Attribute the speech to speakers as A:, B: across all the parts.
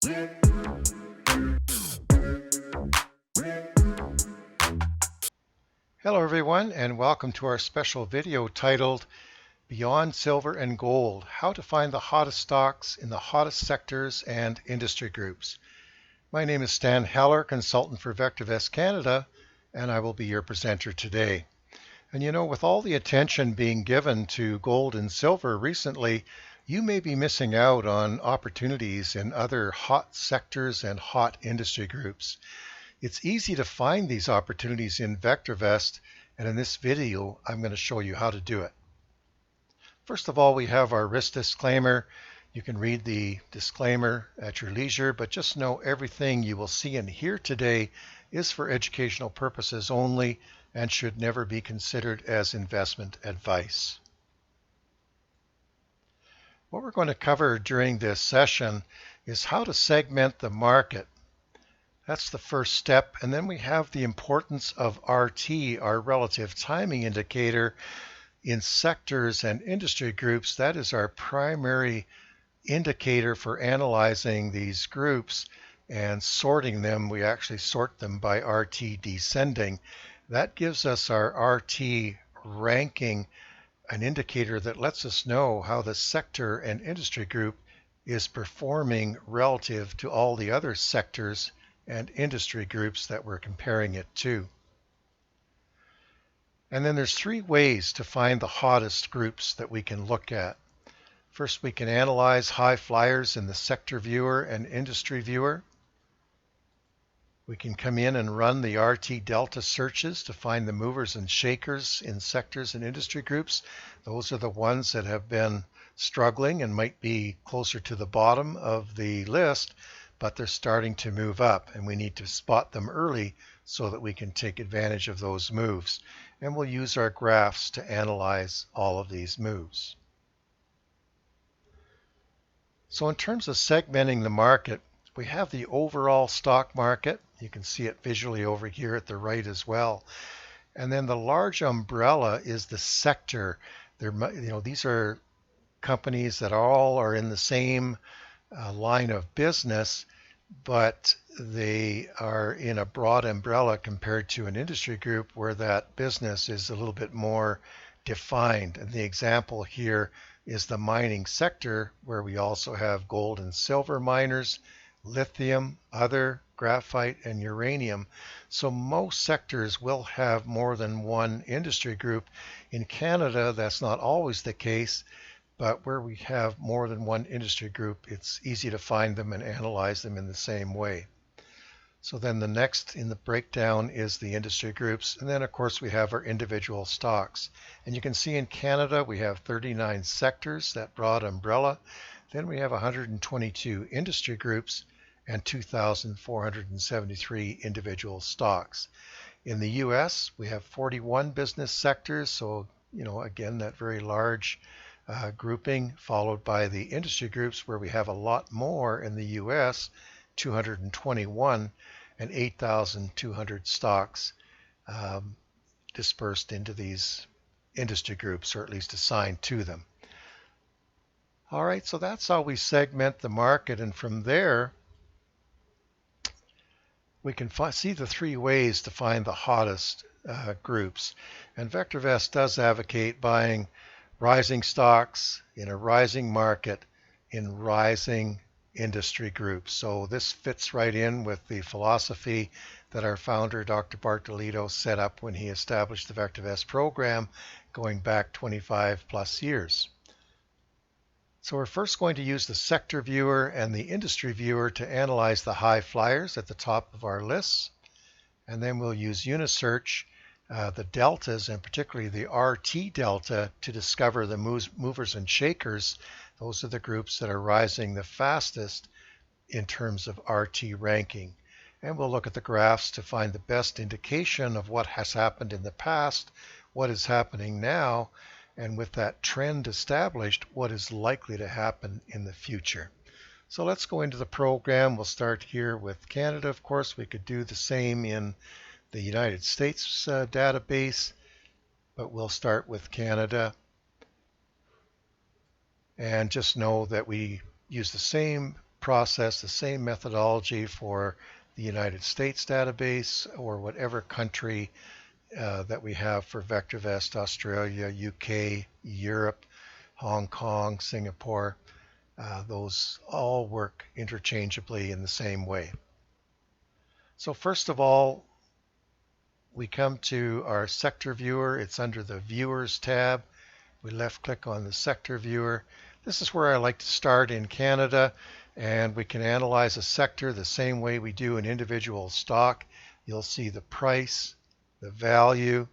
A: Hello everyone, and welcome to our special video titled Beyond Silver and Gold, How to Find the Hottest Stocks in the Hottest Sectors and Industry Groups. My name is Stan Heller, consultant for VectorVest Canada, and I will be your presenter today. And you know, with all the attention being given to gold and silver recently, you may be missing out on opportunities in other hot sectors and hot industry groups. It's easy to find these opportunities in VectorVest, and in this video I'm going to show you how to do it. First of all, we have our risk disclaimer. You can read the disclaimer at your leisure, but just know everything you will see and hear today is for educational purposes only and should never be considered as investment advice. What we're going to cover during this session is how to segment the market. That's the first step, and then we have the importance of RT, our relative timing indicator, in sectors and industry groups. That is our primary indicator for analyzing these groups and sorting them. We actually sort them by RT descending. That gives us our RT ranking, an indicator that lets us know how the sector and industry group is performing relative to all the other sectors and industry groups that we're comparing it to. And then there's three ways to find the hottest groups that we can look at. First, we can analyze high flyers in the sector viewer and industry viewer. We can come in and run the RT delta searches to find the movers and shakers in sectors and industry groups. Those are the ones that have been struggling and might be closer to the bottom of the list, but they're starting to move up, and we need to spot them early so that we can take advantage of those moves. And we'll use our graphs to analyze all of these moves. So in terms of segmenting the market, we have the overall stock market. You can see it visually over here at the right as well. And then the large umbrella is the sector. These are companies that all are in the same line of business, but they are in a broad umbrella compared to an industry group where that business is a little bit more defined. And the example here is the mining sector, where we also have gold and silver miners, lithium, other, graphite, and uranium. So most sectors will have more than one industry group. In Canada, that's not always the case, but where we have more than one industry group, it's easy to find them and analyze them in the same way. So then the next in the breakdown is the industry groups, and then of course we have our individual stocks. And you can see in Canada we have 39 sectors, that broad umbrella. Then we have 122 industry groups and 2,473 individual stocks. In the US, we have 41 business sectors, so again, that very large grouping, followed by the industry groups, where we have a lot more in the US, 221, and 8,200 stocks dispersed into these industry groups, or at least assigned to them. All right, so that's how we segment the market, and from there we can see the three ways to find the hottest groups. And VectorVest does advocate buying rising stocks in a rising market in rising industry groups. So this fits right in with the philosophy that our founder, Dr. Bartolito, set up when he established the VectorVest program going back 25 plus years. So we're first going to use the sector viewer and the industry viewer to analyze the high flyers at the top of our lists. And then we'll use Unisearch, the deltas, and particularly the RT delta, to discover the movers and shakers. Those are the groups that are rising the fastest in terms of RT ranking. And we'll look at the graphs to find the best indication of what has happened in the past, what is happening now, and with that trend established, what is likely to happen in the future. So let's go into the program. We'll start here with Canada. Of course, we could do the same in the United States database, but we'll start with Canada. And just know that we use the same process, the same methodology for the United States database or whatever country that we have for VectorVest, Australia, UK, Europe, Hong Kong, Singapore. Those all work interchangeably in the same way. So first of all, we come to our sector viewer. It's under the Viewers tab. We left click on the sector viewer. This is where I like to start in Canada, and we can analyze a sector the same way we do an individual stock. You'll see the price, the value,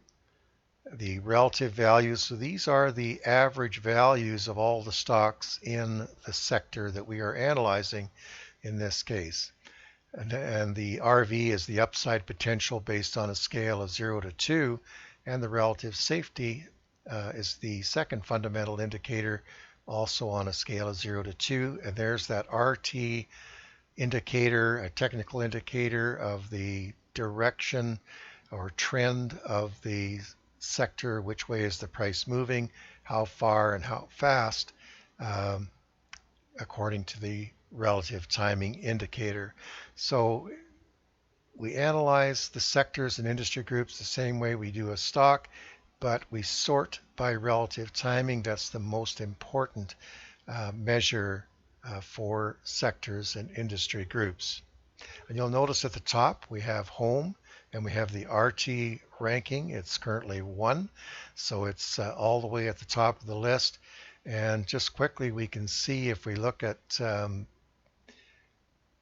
A: the relative values. So these are the average values of all the stocks in the sector that we are analyzing in this case. And the RV is the upside potential based on a scale of 0 to 2, and the relative safety is the second fundamental indicator, also on a scale of 0 to 2. And there's that RT indicator, a technical indicator of the direction or trend of the sector, which way is the price moving, how far and how fast, according to the relative timing indicator. So we analyze the sectors and industry groups the same way we do a stock, but we sort by relative timing. That's the most important measure for sectors and industry groups. And you'll notice at the top we have home and we have the RT ranking. It's currently 1, so it's all the way at the top of the list. And just quickly, we can see if we look at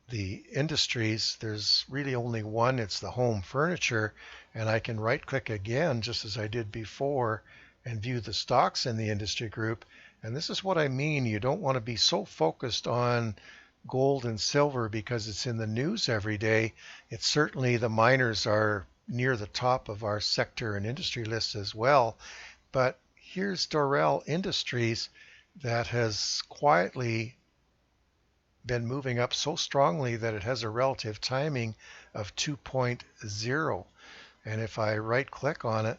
A: the industries, there's really only one. It's the home furniture, and I can right click again just as I did before and view the stocks in the industry group. And this is what I mean. You don't want to be so focused on gold and silver because it's in the news every day. It's certainly, the miners are near the top of our sector and industry list as well. But here's Dorel Industries that has quietly been moving up so strongly that it has a relative timing of 2.0. And if I right click on it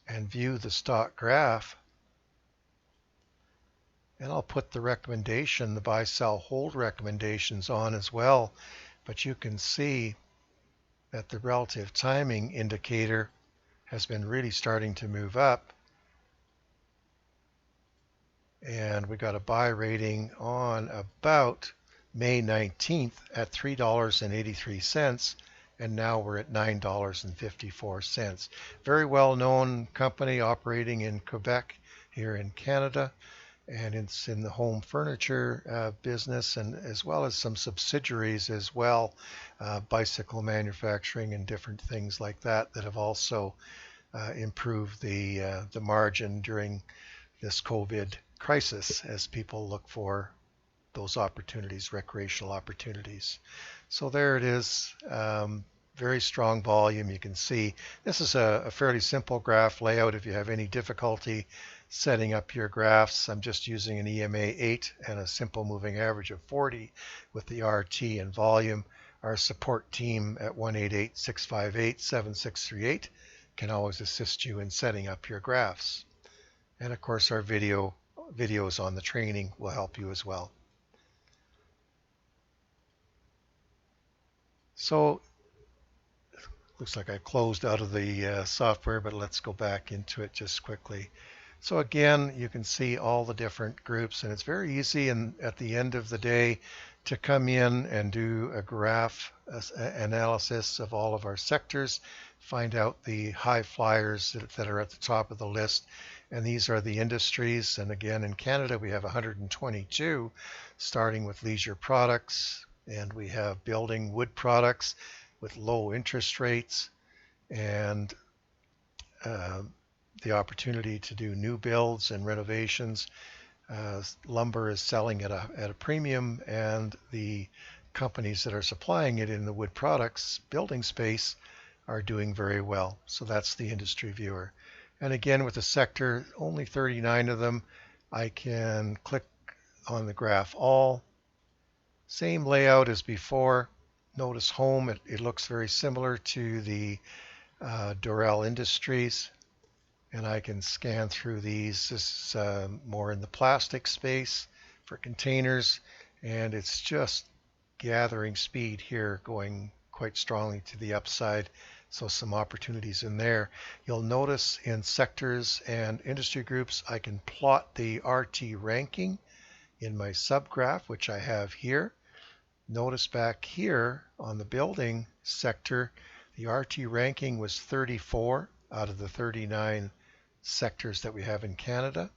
A: and view the stock graph, and I'll put the recommendation, the buy, sell, hold recommendations on as well, but you can see that the relative timing indicator has been really starting to move up. And we got a buy rating on about May 19th at $3.83, and now we're at $9.54. Very well-known company operating in Quebec here in Canada, and it's in the home furniture business, and as well as some subsidiaries as well, bicycle manufacturing and different things like that that have also improved the margin during this COVID crisis as people look for those opportunities, recreational opportunities. So there it is, very strong volume. You can see this is a fairly simple graph layout. If you have any difficulty setting up your graphs, I'm just using an EMA 8 and a simple moving average of 40 with the RT and volume. Our support team at 1-888-658-7638 can always assist you in setting up your graphs. And of course, our videos on the training will help you as well. So looks like I closed out of the software, but let's go back into it just quickly. So again, you can see all the different groups, and it's very easy at the end of the day to come in and do a graph analysis of all of our sectors, find out the high flyers that are at the top of the list. And these are the industries. And again, in Canada, we have 122, starting with leisure products, and we have building wood products with low interest rates, and the opportunity to do new builds and renovations. Lumber is selling at a premium, and the companies that are supplying it in the wood products building space are doing very well. So that's the industry viewer. And again, with the sector, only 39 of them. I can click on the graph all. Same layout as before. Notice home, it looks very similar to the Dorel Industries. And I can scan through these. This is more in the plastic space for containers. And it's just gathering speed here, going quite strongly to the upside. So some opportunities in there. You'll notice in sectors and industry groups, I can plot the RT ranking in my subgraph, which I have here. Notice back here on the building sector, the RT ranking was 34 out of the 39 sectors that we have in Canada.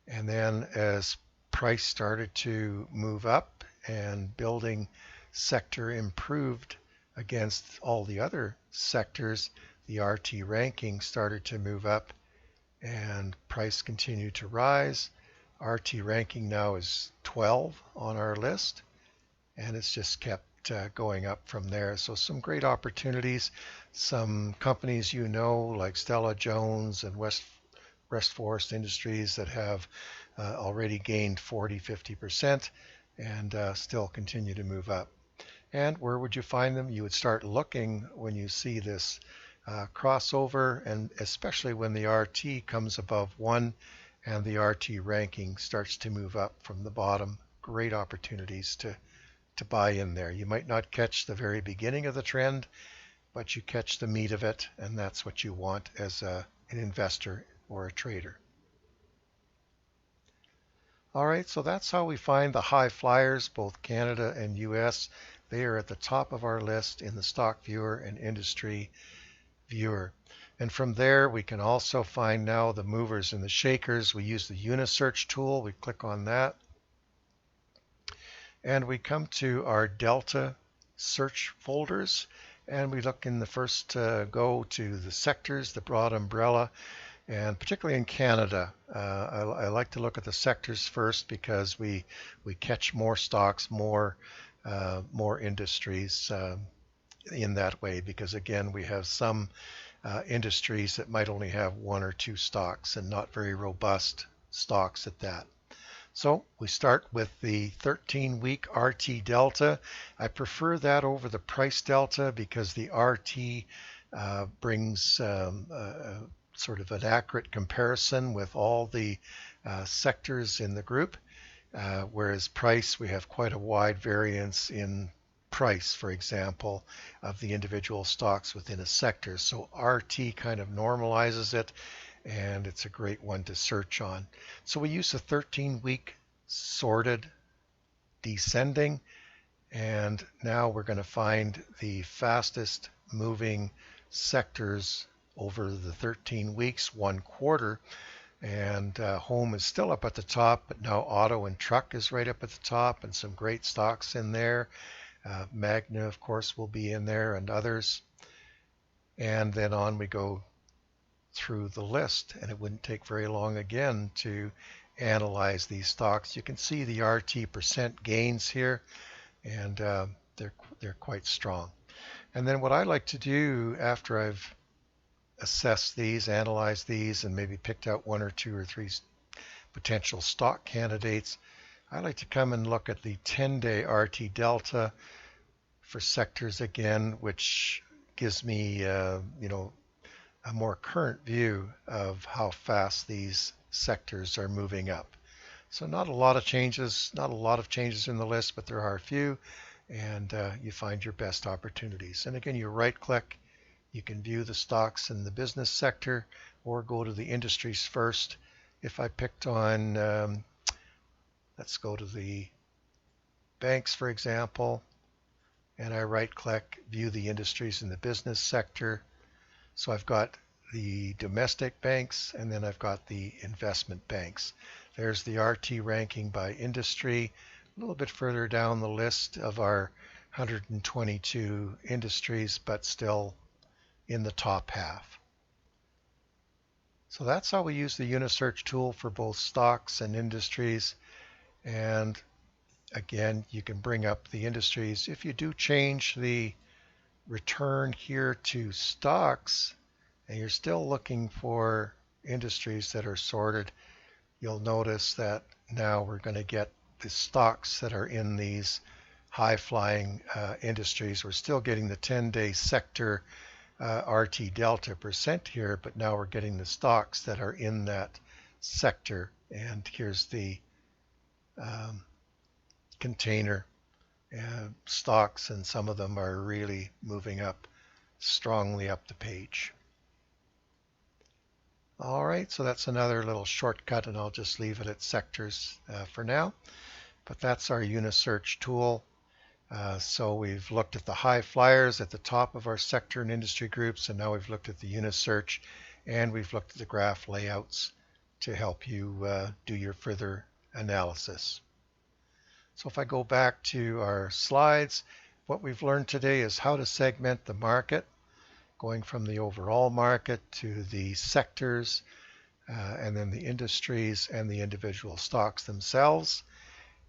A: And then as price started to move up and building sector improved against all the other sectors, the RT ranking started to move up and price continued to rise. RT ranking now is 12 on our list, and it's just kept going up from there. So some great opportunities. Some companies like Stella Jones and West Forest Industries that have already gained 40-50% and still continue to move up. And where would you find them? You would start looking when you see this crossover, and especially when the RT comes above 1 and the RT ranking starts to move up from the bottom. Great opportunities to buy in there. You might not catch the very beginning of the trend, but you catch the meat of it, and that's what you want as an investor or a trader. All right, so that's how we find the high flyers, both Canada and US. They are at the top of our list in the stock viewer and industry viewer. And from there, we can also find now the movers and the shakers. We use the Unisearch tool. We click on that. And we come to our Delta search folders. And we look in the first go to the sectors, the broad umbrella. And particularly in Canada, I like to look at the sectors first because we catch more stocks, more industries in that way, because again, we have some industries that might only have 1 or 2 stocks and not very robust stocks at that. So we start with the 13-week RT delta. I prefer that over the price delta because the RT brings sort of an accurate comparison with all the sectors in the group, whereas price, we have quite a wide variance in price, for example, of the individual stocks within a sector. So RT kind of normalizes it, and it's a great one to search on. So we use a 13-week sorted descending, and now we're going to find the fastest moving sectors over the 13 weeks, 1 quarter. And home is still up at the top, but now auto and truck is right up at the top, and some great stocks in there. Magna, of course, will be in there, and others. And then on we go through the list, and it wouldn't take very long again to analyze these stocks. You can see the RT percent gains here, and they're quite strong. And then what I like to do after I've assessed these, analyzed these, and maybe picked out 1 or 2 or 3 potential stock candidates, I like to come and look at the 10-day RT delta for sectors again, which gives me a more current view of how fast these sectors are moving up. So not a lot of changes in the list, but there are a few, and you find your best opportunities. And again, you right click, you can view the stocks in the business sector or go to the industries first. If I picked on, let's go to the banks, for example, and I right click, view the industries in the business sector. So I've got the domestic banks, and then I've got the investment banks. There's the RT ranking by industry, a little bit further down the list of our 122 industries, but still in the top half. So that's how we use the Unisearch tool for both stocks and industries. And again, you can bring up the industries. If you do change the return here to stocks, and you're still looking for industries that are sorted, you'll notice that now we're going to get the stocks that are in these high-flying industries. We're still getting the 10-day sector RT delta percent here, but now we're getting the stocks that are in that sector. And here's the container, stocks, and some of them are really moving up strongly up the page. All right, so that's another little shortcut, and I'll just leave it at sectors for now. But that's our Unisearch tool. So we've looked at the high flyers at the top of our sector and industry groups, and now we've looked at the Unisearch, and we've looked at the graph layouts to help you do your further analysis. So if I go back to our slides, what we've learned today is how to segment the market, going from the overall market to the sectors, and then the industries and the individual stocks themselves.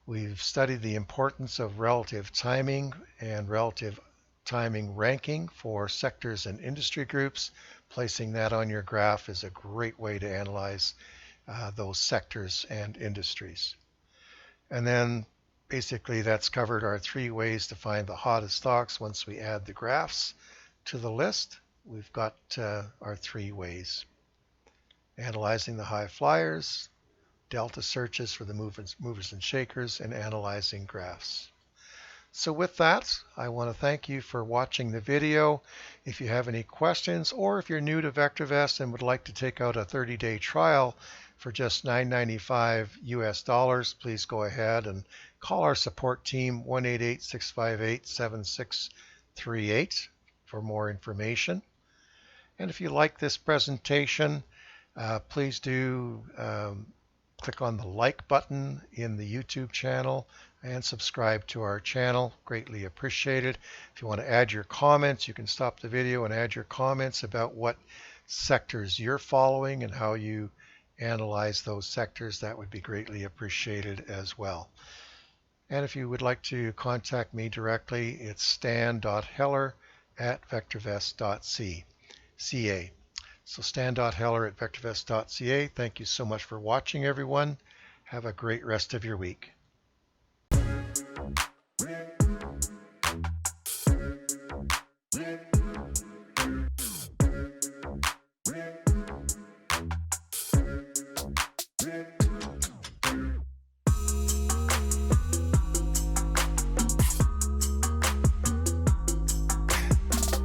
A: We've studied the importance of relative timing and relative timing ranking for sectors and industry groups. Placing that on your graph is a great way to analyze those sectors and industries. And then basically that's covered our 3 ways to find the hottest stocks. Once we add the graphs to the list, we've got our 3 ways. Analyzing the high flyers, delta searches for the movers and shakers, and analyzing graphs. So with that, I want to thank you for watching the video. If you have any questions, or if you're new to VectorVest and would like to take out a 30-day trial for just $9.95 US, please go ahead and call our support team 1-888-658-7638 for more information. And if you like this presentation, please do click on the like button in the YouTube channel and subscribe to our channel. Greatly appreciated. If you want to add your comments, you can stop the video and add your comments about what sectors you're following and how you analyze those sectors. That would be greatly appreciated as well. And if you would like to contact me directly, it's stan.heller@vectorvest.ca. So stan.heller@vectorvest.ca. Thank you so much for watching, everyone. Have a great rest of your week.